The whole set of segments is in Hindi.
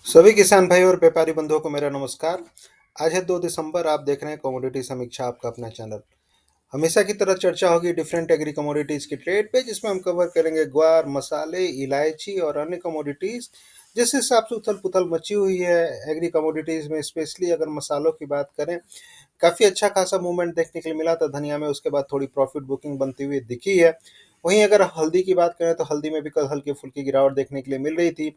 सभी किसान भाई और व्यापारी बंधुओं को मेरा नमस्कार। आज है 2 दिसंबर। आप देख रहे हैं कमोडिटी समीक्षा, आपका अपना चैनल। हमेशा की तरह चर्चा होगी डिफरेंट एग्री कमोडिटीज की ट्रेड पे, जिसमें हम कवर करेंगे ग्वार, मसाले, इलायची और अन्य कमोडिटीज। जिस हिसाब से उथल पुथल मची हुई है एग्री कमोडिटीज में, स्पेशली अगर मसालों की बात करें, काफ़ी अच्छा खासा मूवमेंट देखने के लिए मिला था धनिया में। उसके बाद थोड़ी प्रॉफिट बुकिंग बनती हुई दिखी है। वहीं अगर हल्दी की बात करें तो हल्दी में भी कल हल्की फुल्की गिरावट देखने के लिए मिल रही थी।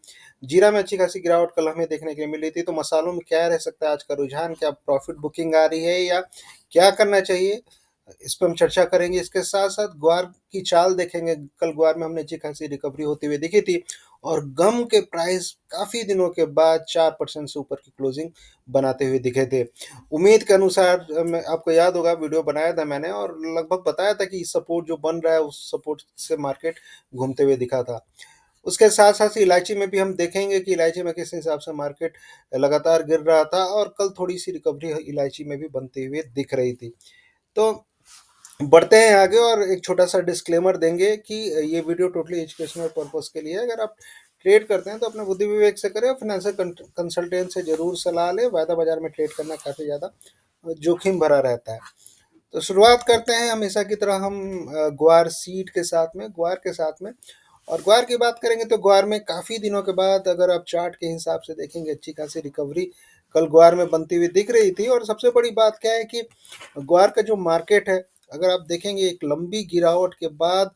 जीरा में अच्छी खासी गिरावट कल हमें देखने के लिए मिल रही थी। तो मसालों में क्या रह सकता है आज का रुझान? क्या प्रॉफिट बुकिंग आ रही है या क्या करना चाहिए? इस पर हम चर्चा करेंगे। इसके साथ साथ ग्वार की चाल देखेंगे। कल ग्वार में हमने अच्छी खासी रिकवरी होती हुई दिखी थी और गम के प्राइस काफ़ी दिनों के बाद 4% से ऊपर की क्लोजिंग बनाते हुए दिखे थे। उम्मीद के अनुसार मैं आपको याद होगा वीडियो बनाया था मैंने और लगभग बताया था कि सपोर्ट जो बन रहा है उस सपोर्ट से मार्केट घूमते हुए दिखा था। उसके साथ साथ इलायची में भी हम देखेंगे कि इलायची में किस हिसाब से मार्केट लगातार गिर रहा था और कल थोड़ी सी रिकवरी इलायची में भी बनते हुए दिख रही थी। तो बढ़ते हैं आगे और एक छोटा सा डिस्क्लेमर देंगे कि ये वीडियो टोटली एजुकेशनल पर्पस के लिए है। अगर आप ट्रेड करते हैं तो अपने बुद्धि विवेक से करें और फाइनेंशियल कंसल्टेंट से जरूर सलाह लें। वायदा बाजार में ट्रेड करना काफ़ी ज़्यादा जोखिम भरा रहता है। तो शुरुआत करते हैं हमेशा की तरह हम ग्वार सीड के साथ में, ग्वार के साथ में। और ग्वार की बात करेंगे तो ग्वार में काफ़ी दिनों के बाद अगर आप चार्ट के हिसाब से देखेंगे, अच्छी खासी रिकवरी कल ग्वार में बनती हुई दिख रही थी। और सबसे बड़ी बात क्या है कि ग्वार का जो मार्केट है, अगर आप देखेंगे एक लंबी गिरावट के बाद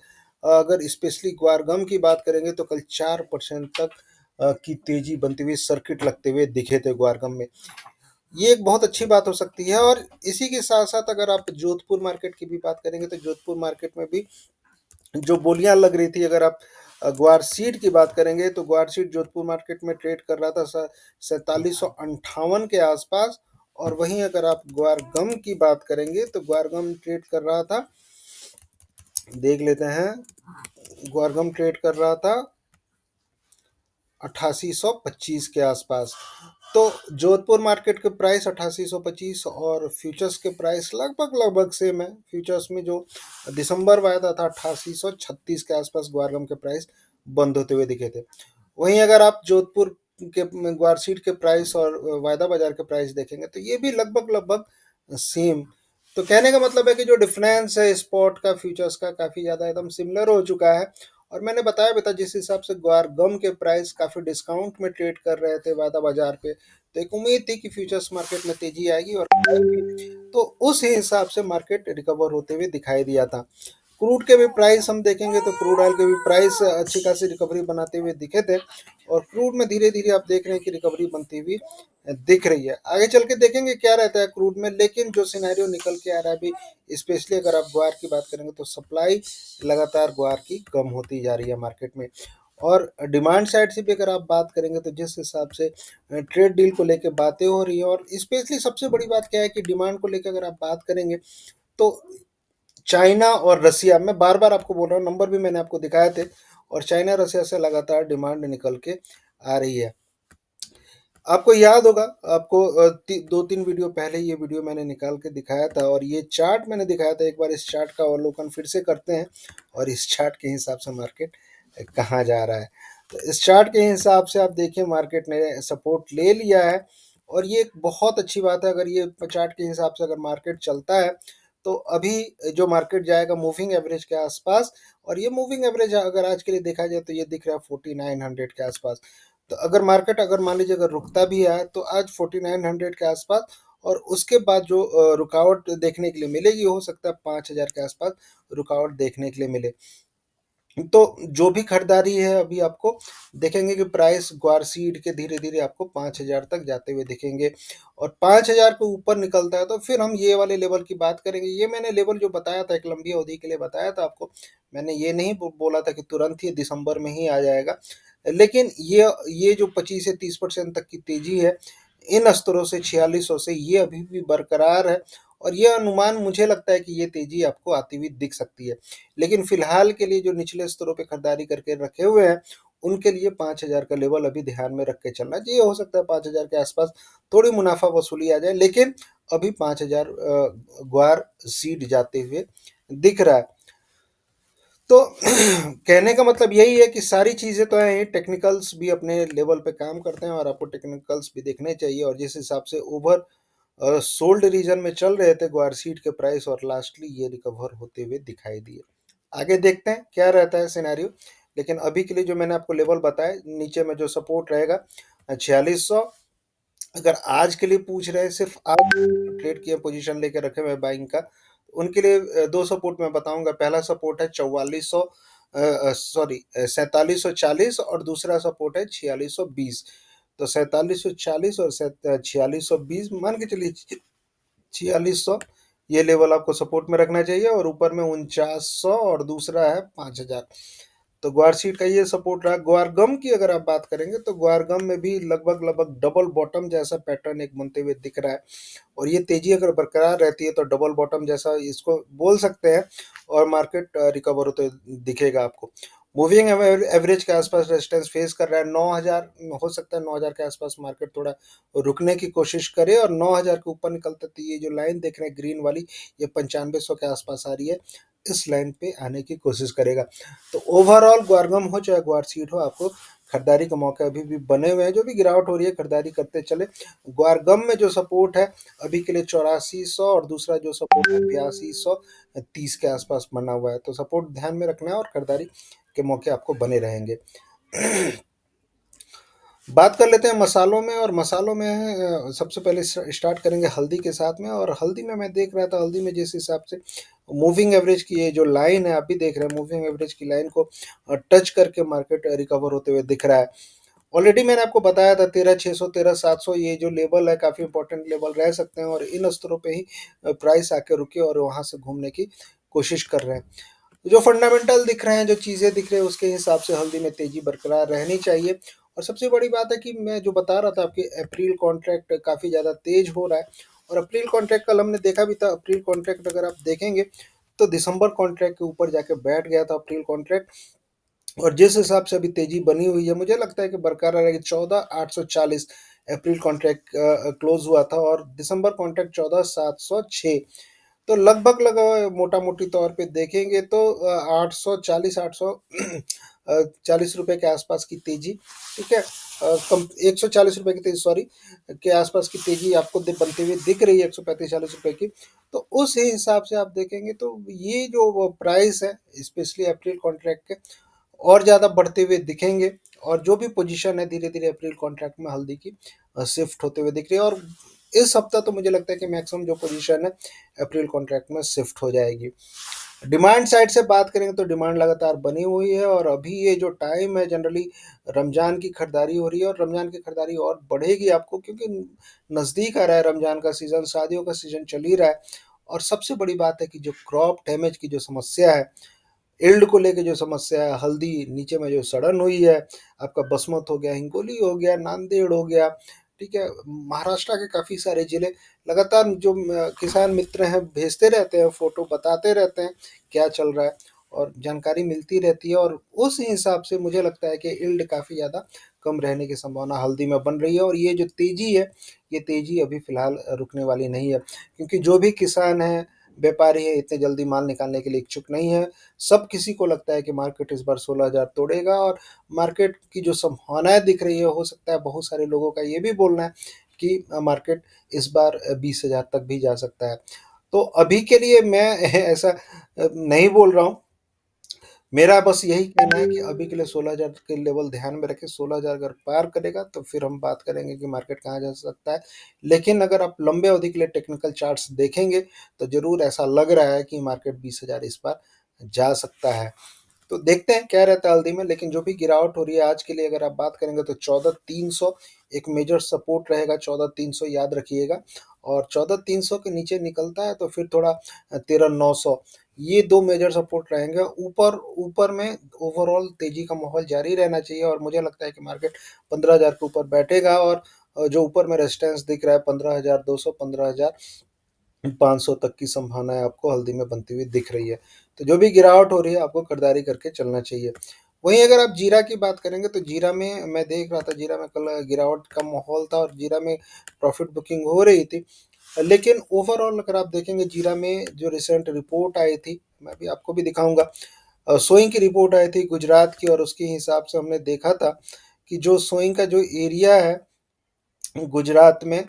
अगर स्पेशली ग्वार गम की बात करेंगे तो कल 4% तक की तेजी बनती हुई सर्किट लगते हुए दिखे थे ग्वार गम में। ये एक बहुत अच्छी बात हो सकती है। और इसी के साथ साथ अगर आप जोधपुर मार्केट की भी बात करेंगे तो जोधपुर मार्केट में भी जो बोलियां लग रही थी, अगर आप ग्वार सीड की बात करेंगे तो ग्वार सीड जोधपुर मार्केट में ट्रेड कर रहा था 4758 के आसपास। और वहीं अगर आप ग्वार गम की बात करेंगे तो ग्वार गम ट्रेड कर रहा था, देख लेते हैं, ग्वार गम ट्रेड कर रहा था 8825 के आसपास। तो जोधपुर मार्केट के प्राइस 8825 और फ्यूचर्स के प्राइस लगभग लगभग सेम है। फ्यूचर्स में जो दिसंबर वायदा था 8836 के आसपास ग्वारगम के प्राइस बंद होते हुए दिखे थे। वहीं अगर आप जोधपुर के ग्वारसीड के प्राइस और वायदा बाजार के प्राइस देखेंगे तो ये भी लगभग लगभग सेम। तो कहने का मतलब है कि जो डिफरेंस है स्पॉट का फ्यूचर्स का, काफ़ी ज़्यादा एकदम सिमिलर हो चुका है। और मैंने बताया भी था जिस हिसाब से ग्वार गम के प्राइस काफ़ी डिस्काउंट में ट्रेड कर रहे थे वायदा बाजार पे, तो एक उम्मीद थी कि फ्यूचर्स मार्केट में तेजी आएगी और आएगी। तो उस हिसाब से मार्केट रिकवर होते हुए दिखाई दिया था। क्रूड के भी प्राइस हम देखेंगे तो क्रूड ऑयल के भी प्राइस अच्छी खासी रिकवरी बनाते हुए दिखे थे। और क्रूड में धीरे धीरे आप देख रहे हैं कि रिकवरी बनती हुई दिख रही है। आगे चल के देखेंगे क्या रहता है क्रूड में, लेकिन जो सिनेरियो निकल के आ रहा है अभी, स्पेशली अगर आप ग्वार की बात करेंगे तो सप्लाई लगातार ग्वार की कम होती जा रही है मार्केट में। और डिमांड साइड से भी अगर आप बात करेंगे तो जिस हिसाब से ट्रेड डील को लेकर बातें हो रही है, और स्पेशली सबसे बड़ी बात क्या है कि डिमांड को लेकर अगर आप बात करेंगे तो चाइना और रसिया, मैं बार बार आपको बोल रहा हूँ, नंबर भी मैंने आपको दिखाए थे, और चाइना रसिया से लगातार डिमांड निकल के आ रही है। आपको याद होगा, आपको 2-3 वीडियो पहले ये वीडियो मैंने निकाल के दिखाया था और ये चार्ट मैंने दिखाया था। एक बार इस चार्ट का अवलोकन फिर से करते हैं और इस चार्ट के हिसाब से मार्केट कहाँ जा रहा है। तो इस चार्ट के हिसाब से आप देखिए मार्केट ने सपोर्ट ले लिया है और ये एक बहुत अच्छी बात है। अगर ये चार्ट के हिसाब से अगर मार्केट चलता है तो अभी जो मार्केट जाएगा मूविंग एवरेज के आसपास। और ये मूविंग एवरेज अगर आज के लिए देखा जाए तो ये दिख रहा है 4900 के आसपास। तो अगर मार्केट अगर मान लीजिए अगर रुकता भी है तो आज 4900 के आसपास, और उसके बाद जो रुकावट देखने के लिए मिलेगी, हो सकता है 5000 के आसपास रुकावट देखने के लिए मिले। तो जो भी खरीदारी है अभी आपको देखेंगे कि प्राइस ग्वार सीड के धीरे धीरे आपको 5000 तक जाते हुए दिखेंगे। और 5000 के ऊपर निकलता है तो फिर हम ये वाले लेवल की बात करेंगे। ये मैंने लेवल जो बताया था एक लंबी अवधि के लिए बताया था आपको। मैंने ये नहीं बोला था कि तुरंत ही दिसंबर में ही आ जाएगा, लेकिन ये जो 25 से 30% तक की तेजी है इन स्तरों से 4600 से, ये अभी भी बरकरार है। और ये अनुमान मुझे लगता है कि ये तेजी आपको आती हुई दिख सकती है। लेकिन फिलहाल के लिए जो निचले स्तरों पे खरीदारी करके रखे हुए हैं उनके लिए 5000 का लेवल अभी ध्यान में रख के चलना चाहिए। हो सकता है 5000 के आसपास थोड़ी मुनाफा वसूली आ जाए, लेकिन अभी 5000 ग्वार सीड जाते हुए दिख रहा है। तो कहने का मतलब यही है कि सारी चीज़ें तो हैं, टेक्निकल्स भी अपने लेवल पे काम करते हैं और आपको टेक्निकल्स भी देखने चाहिए, और जिस हिसाब से ओवर सोल्ड रीजन में चल रहे थे ग्वारसीड के प्राइस, और लास्टली ये रिकवर होते हुए दिखाई दिए। आगे देखते हैं क्या रहता है सिनेरियो, लेकिन अभी के लिए जो मैंने आपको लेवल बताए, नीचे में जो सपोर्ट रहेगा 4600। अगर आज के लिए पूछ रहे हैं, सिर्फ आज ट्रेड किए पोजीशन लेके रखे हुए बाइंग का, तो उनके लिए दो सपोर्ट मैं बताऊंगा। पहला सपोर्ट है 4400, सॉरी 4740, और दूसरा सपोर्ट है 4620। तो 4740 और 4620 मान के चलिए 4600, ये लेवल आपको सपोर्ट में रखना चाहिए, और ऊपर में 4900, और दूसरा है 5000। तो ग्वारसीड का ये सपोर्ट रहा। ग्वारगम की अगर आप बात करेंगे, तो ग्वारगम में भी लगभग लगभग डबल बॉटम जैसा पैटर्न एक बनते हुए दिख रहा है, और ये तेजी अगर बरकरार रहती है तो डबल बॉटम जैसा इसको बोल सकते हैं, और मार्केट रिकवर होते दिखेगा आपको। मूविंग एवरेज के आसपास रेजिस्टेंस फेस कर रहा है 9000, हो सकता है 9000 के आसपास मार्केट थोड़ा रुकने की कोशिश करे, और 9000 के ऊपर निकलते तो ये जो लाइन देख रहे हैं ग्रीन वाली, ये 9500 के आसपास आ रही है, इस लाइन पे आने की कोशिश करेगा। तो ओवरऑल ग्वारगम हो चाहे ग्वारसीड हो, आपको खरीदारी का मौके अभी भी बने हुए हैं। जो भी गिरावट हो रही है खरीदारी करते चले। ग्वारगम में जो सपोर्ट है अभी के लिए 8400, और दूसरा जो सपोर्ट है 8230 के आसपास बना हुआ है, तो सपोर्ट ध्यान में रखना है और खरीदारी के मौके आपको बने रहेंगे। बात कर लेते हैं मसालों में, और मसालों में सबसे पहले स्टार्ट करेंगे हल्दी के साथ में। और हल्दी में मैं देख रहा था, हल्दी में जिस हिसाब से मूविंग एवरेज की ये जो लाइन है, आप भी देख रहे हैं, मूविंग एवरेज की लाइन को टच करके मार्केट रिकवर होते हुए दिख रहा है। ऑलरेडी मैंने आपको बताया था 13600 13700 ये जो लेवल है काफ़ी इंपॉर्टेंट लेवल रह सकते हैं, और इन स्तरों पे ही प्राइस आके रुके और वहां से घूमने की कोशिश कर रहे हैं। जो फंडामेंटल दिख रहे हैं, जो चीज़ें दिख रहे हैं, उसके हिसाब से हल्दी में तेजी बरकरार रहनी चाहिए। और सबसे बड़ी बात है कि मैं जो बता रहा था आपकी, अप्रैल कॉन्ट्रैक्ट काफ़ी ज़्यादा तेज हो रहा है, और अप्रैल कॉन्ट्रैक्ट कल हमने देखा भी था। अप्रैल कॉन्ट्रैक्ट अगर आप देखेंगे तो दिसंबर कॉन्ट्रैक्ट के ऊपर जाके बैठ गया था अप्रैल कॉन्ट्रैक्ट, और जिस हिसाब से अभी तेजी बनी हुई है, मुझे लगता है कि बरकरार रहेगी। 14,840 अप्रैल कॉन्ट्रैक्ट क्लोज हुआ था, और दिसंबर कॉन्ट्रैक्ट 14,706। तो लगभग लगभग मोटा मोटी तौर पे देखेंगे तो 840 840 रुपए के आसपास की तेजी, ठीक है, कम 140 रुपए की तेजी, सॉरी, के आसपास की तेजी आपको बनती हुई दिख रही है, 135-40 रुपए की। तो उस हिसाब से आप देखेंगे तो ये जो प्राइस है स्पेशली अप्रैल कॉन्ट्रैक्ट के, और ज़्यादा बढ़ते हुए दिखेंगे। और जो भी पोजीशन है धीरे धीरे अप्रैल कॉन्ट्रैक्ट में हल्दी की शिफ्ट होते हुए दिख रही है, और इस हफ्ता तो मुझे लगता है कि मैक्सिमम जो पोजीशन है अप्रैल कॉन्ट्रैक्ट में शिफ्ट हो जाएगी। डिमांड साइड से बात करेंगे तो डिमांड लगातार बनी हुई है, और अभी ये जो टाइम है जनरली रमज़ान की खरीदारी हो रही है, और रमज़ान की खरीदारी और बढ़ेगी आपको, क्योंकि नज़दीक आ रहा है रमज़ान का सीज़न, शादियों का सीज़न चल ही रहा है। और सबसे बड़ी बात है कि जो क्रॉप डैमेज की जो समस्या है, इल्ड को लेके जो समस्या है, हल्दी नीचे में जो सड़न हुई है, आपका बसमत हो गया, हिंगोली हो गया, नांदेड़ हो गया, ठीक है, महाराष्ट्र के काफ़ी सारे ज़िले लगातार जो किसान मित्र हैं भेजते रहते हैं, फ़ोटो बताते रहते हैं क्या चल रहा है, और जानकारी मिलती रहती है, और उस हिसाब से मुझे लगता है कि इल्ड काफ़ी ज़्यादा कम रहने की संभावना हल्दी में बन रही है। और ये जो तेज़ी है, ये तेज़ी अभी फ़िलहाल रुकने वाली नहीं है, क्योंकि जो भी किसान है, व्यापारी है, इतने जल्दी माल निकालने के लिए इच्छुक नहीं है। सब किसी को लगता है कि मार्केट इस बार 16,000 तोड़ेगा, और मार्केट की जो संभावनाएं दिख रही है, हो सकता है बहुत सारे लोगों का ये भी बोलना है कि मार्केट इस बार 20,000 तक भी जा सकता है। तो अभी के लिए मैं ऐसा नहीं बोल रहा हूँ, मेरा बस यही कहना है कि अभी के लिए 16,000 के लेवल ध्यान में रखें। 16,000 अगर पार करेगा तो फिर हम बात करेंगे कि मार्केट कहाँ जा सकता है। लेकिन अगर आप लंबे अवधि के लिए टेक्निकल चार्ट्स देखेंगे तो जरूर ऐसा लग रहा है कि मार्केट 20,000 इस बार जा सकता है। तो देखते हैं क्या रहता है हल्दी में। लेकिन जो भी गिरावट हो रही है आज के लिए अगर आप बात करेंगे तो 14,300 एक मेजर सपोर्ट रहेगा, 14,300 याद रखिएगा। और 14,300 के नीचे निकलता है तो फिर थोड़ा 13,900, ये दो मेजर सपोर्ट रहेंगे। ऊपर ऊपर में ओवरऑल तेजी का माहौल जारी रहना चाहिए, और मुझे लगता है कि मार्केट 15,000 के ऊपर बैठेगा। और जो ऊपर में रेजिस्टेंस दिख रहा है 15,200 15,500 तक की संभावनाएं आपको हल्दी में बनती हुई दिख रही है। तो जो भी गिरावट हो रही है आपको खरीदारी करके चलना चाहिए। वहीं अगर आप जीरा की बात करेंगे तो जीरा में मैं देख रहा था, जीरा में कल गिरावट का माहौल था, और जीरा में प्रॉफिट बुकिंग हो रही थी। लेकिन ओवरऑल अगर आप देखेंगे जीरा में जो रिसेंट रिपोर्ट आई थी, मैं भी आपको भी दिखाऊंगा, सोइंग की रिपोर्ट आई थी गुजरात की, और उसके हिसाब से हमने देखा था कि जो सोइंग का जो एरिया है गुजरात में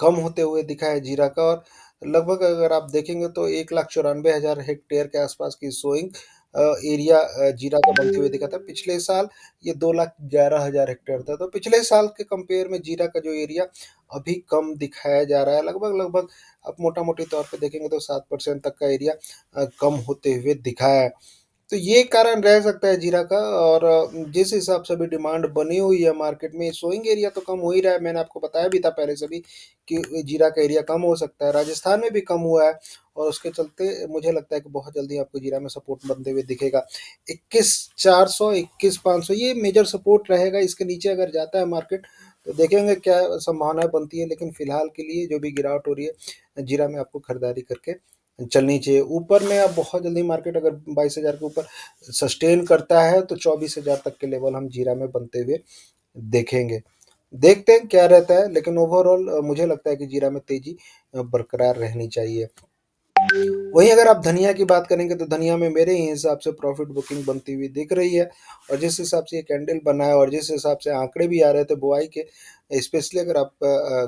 कम होते हुए दिखा है जीरा का, और लगभग अगर आप देखेंगे तो 1,94,000 हेक्टेयर के आसपास की सोइंग एरिया जीरा का बनते हुए दिखा था। पिछले साल ये 2,11,000 हेक्टेयर था। तो पिछले साल के कंपेयर में जीरा का जो एरिया अभी कम दिखाया जा रहा है, लगभग लगभग आप मोटा मोटी तौर पे देखेंगे तो 7% तक का एरिया कम होते हुए दिखा है। तो ये कारण रह सकता है जीरा का, और जिस हिसाब से अभी डिमांड बनी हुई है मार्केट में, सोइंग एरिया तो कम हो ही रहा है। मैंने आपको बताया भी था पहले से भी कि जीरा का एरिया कम हो सकता है, राजस्थान में भी कम हुआ है, और उसके चलते मुझे लगता है कि बहुत जल्दी आपको जीरा में सपोर्ट बनते हुए दिखेगा। 21,400, 21,500 ये मेजर सपोर्ट रहेगा। इसके नीचे अगर जाता है मार्केट तो देखेंगे क्या संभावनाएं बनती है, लेकिन फिलहाल के लिए जो भी गिरावट हो रही है जीरा में, आपको खरीदारी करके चलनी चाहिए। ऊपर में अब बहुत जल्दी मार्केट अगर 22,000 के ऊपर सस्टेन करता है तो 24,000 तक के लेवल हम जीरा में बनते हुए देखेंगे। देखते हैं क्या रहता है, लेकिन ओवरऑल मुझे लगता है कि जीरा में तेजी बरकरार रहनी चाहिए। वहीं अगर आप धनिया की बात करेंगे तो धनिया में मेरे ही हिसाब से प्रॉफिट बुकिंग बनती हुई दिख रही है, और जिस हिसाब से ये कैंडल बना है और जिस हिसाब से आंकड़े भी आ रहे थे बुआई के, स्पेशली अगर आप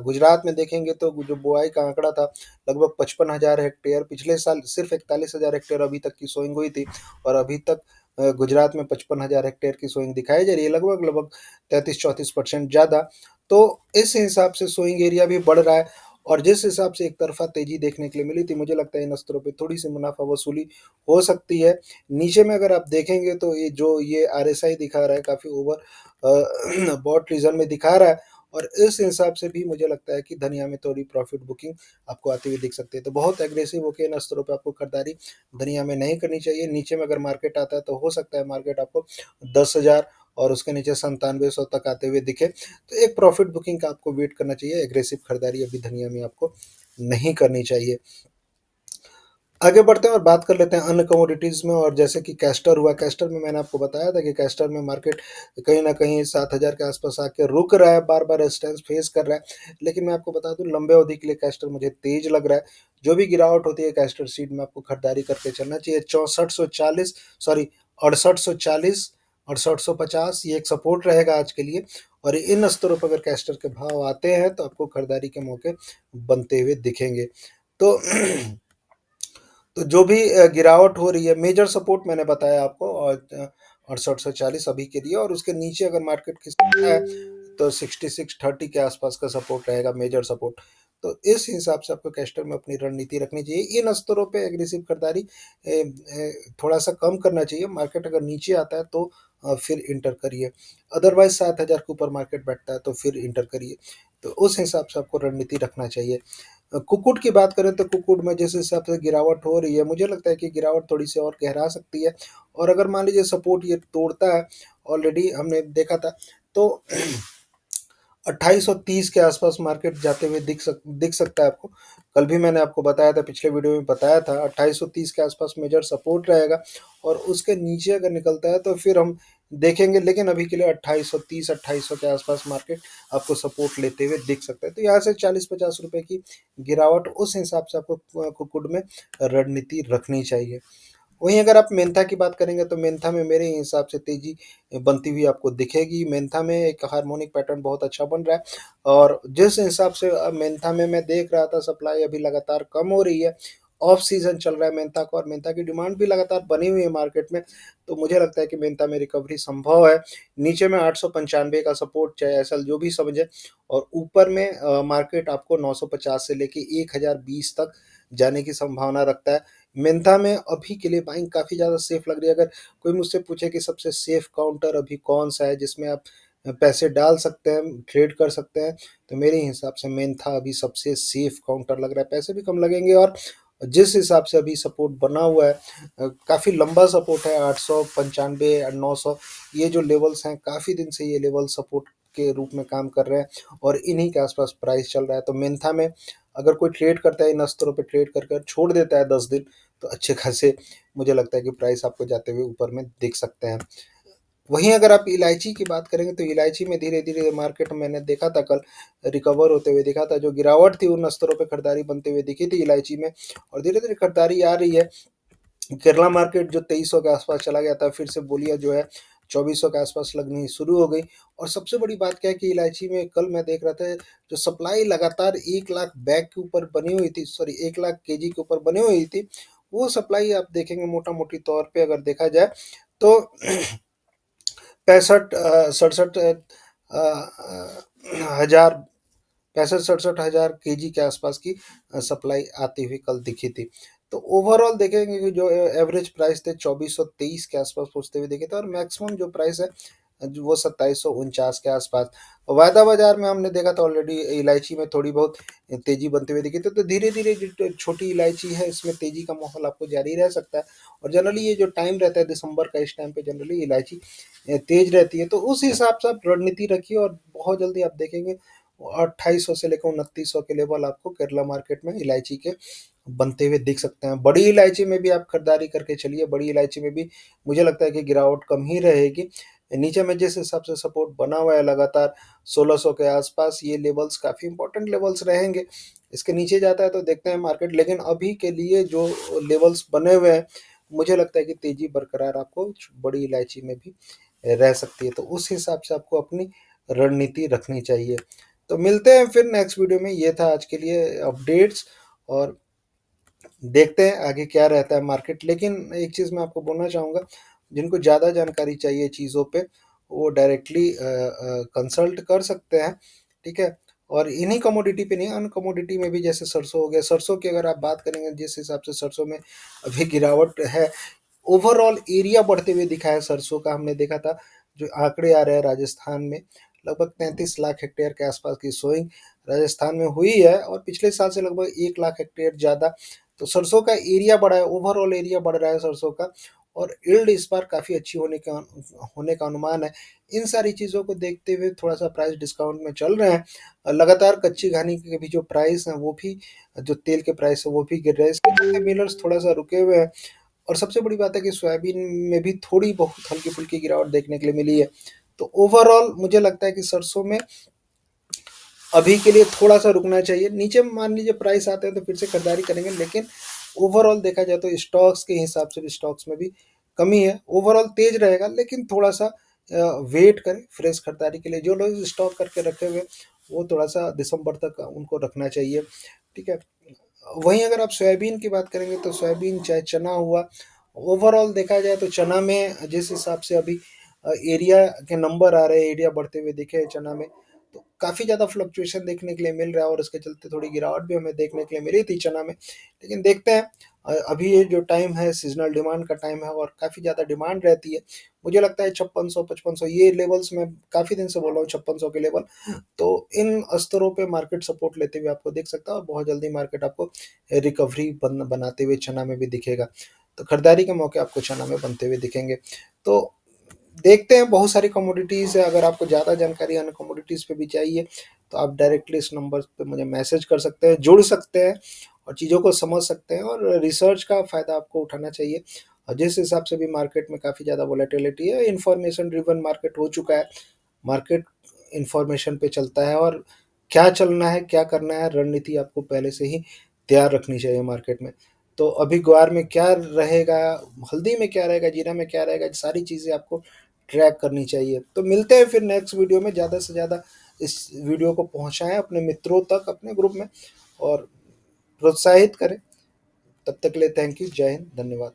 गुजरात में देखेंगे तो जो बुआई का आंकड़ा था लगभग 55,000 हेक्टेयर, पिछले साल सिर्फ 41,000 हेक्टेयर अभी तक की सोइंग हुई थी, और अभी तक गुजरात में 55,000 हेक्टेयर की सोइंग दिखाई जा रही है, लगभग लगभग 33-34% ज़्यादा। तो इस हिसाब से सोइंग एरिया भी बढ़ रहा है, और जिस हिसाब से एक तरफा तेजी देखने के लिए मिली थी, मुझे लगता है इन स्तरों पे थोड़ी सी मुनाफा वसूली हो सकती है। नीचे में अगर आप देखेंगे तो ये आरएसआई दिखा रहा है काफ़ी ओवर बॉट रीजन में दिखा रहा है, और इस हिसाब से भी मुझे लगता है कि धनिया में थोड़ी प्रॉफिट बुकिंग आपको आती हुई दिख सकती है। तो बहुत एग्रेसिव होकर इन स्तरों पे आपको खरीदारी धनिया में नहीं करनी चाहिए। नीचे में अगर मार्केट आता है तो हो सकता है मार्केट आपको 10,000 और उसके नीचे 9700 तक आते हुए दिखे, तो एक प्रॉफिट बुकिंग का आपको वेट करना चाहिए। एग्रेसिव खरीदारी अभी धनिया में आपको नहीं करनी चाहिए। आगे बढ़ते हैं और बात कर लेते हैं अन्य कमोडिटीज़ में, और जैसे कि कैस्टर हुआ। कैस्टर में मैंने आपको बताया था कि कैस्टर में मार्केट कहीं न कहीं 7,000 के आसपास आके रुक रहा है, बार-बार रेजिस्टेंस फेस कर रहा है। लेकिन मैं आपको बता दूँ लंबे अवधि के लिए कैस्टर मुझे तेज़ लग रहा है। जो भी गिरावट होती है कैस्टर सीड में आपको खरीदारी करके चलना चाहिए। 6440 सॉरी 6840, 6850 ये एक सपोर्ट रहेगा आज के लिए, और इन स्तरों पर अगर कैस्टर के भाव आते हैं तो आपको खरीदारी के मौके बनते हुए दिखेंगे। तो तो जो भी गिरावट हो रही है, मेजर सपोर्ट मैंने बताया आपको, और 6840 अभी के लिए, और उसके नीचे अगर मार्केट खिसकता है तो 6630 के आसपास का सपोर्ट रहेगा मेजर सपोर्ट। तो इस हिसाब से आपको कैस्टर में अपनी रणनीति रखनी चाहिए। इन स्तरों पे एग्रेसिव खरीदारी थोड़ा सा कम करना चाहिए। मार्केट अगर नीचे आता है तो फिर इंटर करिए, अदरवाइज 7,000 के ऊपर मार्केट बैठता है तो फिर इंटर करिए। तो उस हिसाब से आपको रणनीति रखना चाहिए। कुक्कुट की बात करें तो कुक्कुट में जिस हिसाब से गिरावट हो रही है, मुझे लगता है कि गिरावट थोड़ी सी और गहरा सकती है, और अगर मान लीजिए सपोर्ट ये तोड़ता है, ऑलरेडी हमने देखा था, तो 2830 के आसपास मार्केट जाते हुए दिख सकता है आपको। कल भी मैंने आपको बताया था, पिछले वीडियो में बताया था 2830 के आसपास मेजर सपोर्ट रहेगा, और उसके नीचे अगर निकलता है तो फिर हम देखेंगे, लेकिन अभी के लिए 2830 2800 के आसपास मार्केट आपको सपोर्ट लेते हुए दिख सकता है। तो यहाँ से 40-50 रुपए की गिरावट, उस हिसाब से आपको कुक्कुट में रणनीति रखनी चाहिए। वहीं अगर आप मेंथा की बात करेंगे तो मेंथा में मेरे हिसाब से तेजी बनती हुई आपको दिखेगी। मेंथा में एक हार्मोनिक पैटर्न बहुत अच्छा बन रहा है, और जिस हिसाब से मेंथा में मैं देख रहा था सप्लाई अभी लगातार कम हो रही है, ऑफ सीजन चल रहा है मेंथा का, और मेंथा की डिमांड भी लगातार बनी हुई है मार्केट में, तो मुझे लगता है कि मेंथा में रिकवरी संभव है। नीचे में 895 का सपोर्ट, चाहे ऐसा जो भी समझे, और ऊपर में मार्केट आपको 950 से लेके 1020 तक जाने की संभावना रखता है। मेंथा में अभी के लिए बाइंग काफ़ी ज़्यादा सेफ लग रही है। अगर कोई मुझसे पूछे कि सबसे सेफ काउंटर अभी कौन सा है जिसमें आप पैसे डाल सकते हैं, ट्रेड कर सकते हैं, तो मेरे हिसाब से मेंथा अभी सबसे सेफ काउंटर लग रहा है। पैसे भी कम लगेंगे, और जिस हिसाब से अभी सपोर्ट बना हुआ है, काफ़ी लंबा सपोर्ट है, 895 और 900, ये जो लेवल्स हैं काफ़ी दिन से ये लेवल सपोर्ट के रूप में काम कर रहे हैं, और इन्हीं के आसपास प्राइस चल रहा है। तो मेंथा में अगर कोई ट्रेड करता है इन स्तरों पे, ट्रेड कर कर छोड़ देता है 10 दिन, तो अच्छे खासे मुझे लगता है कि प्राइस आपको जाते हुए ऊपर में दिख सकते हैं। वहीं अगर आप इलायची की बात करेंगे तो इलायची में धीरे-धीरे मार्केट मैंने देखा था कल रिकवर होते हुए दिखा था। जो गिरावट थी उन स्तरों पे खरीदारी बनते हुए दिखी थी इलायची में, और धीरे-धीरे खरीदारी आ रही है। केरला मार्केट जो 2300 के आसपास चला गया था, फिर से बोलियां जो है 2400 के आसपास लगनी शुरू हो गई। और सबसे बड़ी बात क्या है कि इलायची में कल मैं देख रहा था, जो सप्लाई लगातार 1 लाख बैग के ऊपर बनी हुई थी, सॉरी 1 लाख केजी के ऊपर बनी हुई थी, वो सप्लाई आप देखेंगे मोटा मोटी तौर पे अगर देखा जाए तो 65 67 हजार 65-67 हजार केजी के आसपास की सप्लाई आती हुई कल दिखी थी। तो ओवरऑल देखेंगे कि जो एवरेज प्राइस थे 2423 के आसपास पहुंचते हुए दिखे थे, और मैक्सिमम जो प्राइस है वो 2749 के आसपास। वायदा बाजार में हमने देखा था ऑलरेडी इलायची में थोड़ी बहुत तेजी बनते हुए दिखी थी। तो धीरे धीरे जो छोटी इलायची है इसमें तेजी का माहौल आपको जारी रह सकता है। और जनरली ये जो टाइम रहता है दिसंबर का, इस टाइम पे जनरली इलायची तेज रहती है। तो उस हिसाब से आप रणनीति रखिए, और बहुत जल्दी आप देखेंगे 2800 से लेकर 2900 के लेवल आपको केरला मार्केट में इलायची के बनते हुए दिख सकते हैं। बड़ी इलायची में भी आप खरीदारी करके चलिए, बड़ी इलायची में भी मुझे लगता है कि गिरावट कम ही रहेगी। नीचे में जिस हिसाब से सपोर्ट बना हुआ है लगातार 1600 के आसपास, ये लेवल्स काफ़ी इंपॉर्टेंट लेवल्स रहेंगे। इसके नीचे जाता है तो देखते हैं मार्केट, लेकिन अभी के लिए जो लेवल्स बने हुए हैं, मुझे लगता है कि तेजी बरकरार आपको बड़ी इलायची में भी रह सकती है। तो उस हिसाब से आपको अपनी रणनीति रखनी चाहिए। तो मिलते हैं फिर नेक्स्ट वीडियो में। ये था आज के लिए अपडेट्स, और देखते हैं आगे क्या रहता है मार्केट। लेकिन एक चीज़ मैं आपको बोलना चाहूँगा, जिनको ज़्यादा जानकारी चाहिए चीज़ों पे, वो डायरेक्टली कंसल्ट कर सकते हैं, ठीक है। और इन्हीं कमोडिटी पे नहीं, अन कमोडिटी में भी जैसे सरसों हो गया, सरसों की अगर आप बात करेंगे, जिस हिसाब से सरसों में अभी गिरावट है, ओवरऑल एरिया बढ़ते हुए दिखा है सरसों का। हमने देखा था जो आंकड़े आ रहे हैं राजस्थान में, लगभग 33 लाख हेक्टेयर के आसपास की सोइंग राजस्थान में हुई है, और पिछले साल से लगभग 1 लाख हेक्टेयर ज़्यादा। तो सरसों का एरिया बढ़ा है, ओवरऑल एरिया बढ़ रहा है सरसों का, और यील्ड इस बार काफ़ी अच्छी होने का अनुमान है। इन सारी चीज़ों को देखते हुए थोड़ा सा प्राइस डिस्काउंट में चल रहे हैं। लगातार कच्ची घानी के भी जो प्राइस हैं वो भी, जो तेल के प्राइस है वो भी गिर रहे हैं। इसके चलते मिलर्स थोड़ा सा रुके हुए हैं। और सबसे बड़ी बात है कि सोयाबीन में भी थोड़ी बहुत हल्की-फुल्की गिरावट देखने के लिए मिली है। तो ओवरऑल मुझे लगता है कि सरसों में अभी के लिए थोड़ा-सा रुकना चाहिए। नीचे मान लीजिए प्राइस आते हैं तो फिर से खरीदारी करेंगे, लेकिन ओवरऑल देखा जाए तो स्टॉक्स के हिसाब से भी स्टॉक्स में भी कमी है। ओवरऑल तेज रहेगा, लेकिन थोड़ा-सा वेट करें फ्रेश खरीदारी के लिए। जो लोग स्टॉक करके रखे हुए हैं, वो थोड़ा-सा दिसंबर तक उनको रखना चाहिए, ठीक है। वहीं अगर आप सोयाबीन की बात करेंगे तो सोयाबीन चाहे चना हुआ, ओवरऑल देखा जाए तो चना में जिस हिसाब से अभी एरिया के नंबर आ रहे हैं, एरिया बढ़ते हुए दिखे हैं चना में, तो काफ़ी ज़्यादा फ्लक्चुएशन देखने के लिए मिल रहा है, और इसके चलते थोड़ी गिरावट भी हमें देखने के लिए मिली थी चना में। लेकिन देखते हैं, अभी ये जो टाइम है सीजनल डिमांड का टाइम है, और काफ़ी ज़्यादा डिमांड रहती है। मुझे लगता है 5600-5500 ये लेवल्स, मैं काफ़ी दिन से बोल रहा हूँ 5600 के लेवल। तो इन स्तरों पे मार्केट सपोर्ट लेते हुए आपको दिख सकता है, और बहुत जल्दी मार्केट आपको रिकवरी बनाते हुए चना में भी दिखेगा। तो खरीदारी के मौके आपको चना में बनते हुए दिखेंगे। तो देखते हैं, बहुत सारी कमोडिटीज़ है। अगर आपको ज़्यादा जानकारी अन्य कमोडिटीज़ पे भी चाहिए, तो आप डायरेक्टली इस नंबर पे मुझे मैसेज कर सकते हैं, जुड़ सकते हैं, और चीज़ों को समझ सकते हैं, और रिसर्च का फ़ायदा आपको उठाना चाहिए। और जिस हिसाब से भी मार्केट में काफ़ी ज़्यादा वोलेटिलिटी है, इन्फॉर्मेशन ड्रिवन मार्केट हो चुका है। मार्केट इन्फॉर्मेशन पे चलता है, और क्या चलना है, क्या करना है, रणनीति आपको पहले से ही तैयार रखनी चाहिए मार्केट में। तो अभी ग्वार में क्या रहेगा, हल्दी में क्या रहेगा, जीरा में क्या रहेगा, सारी चीज़ें आपको ट्रैक करनी चाहिए। तो मिलते हैं फिर नेक्स्ट वीडियो में। ज़्यादा से ज़्यादा इस वीडियो को पहुँचाएँ अपने मित्रों तक, अपने ग्रुप में, और प्रोत्साहित करें। तब तक के लिए थैंक यू। जय हिंद, धन्यवाद।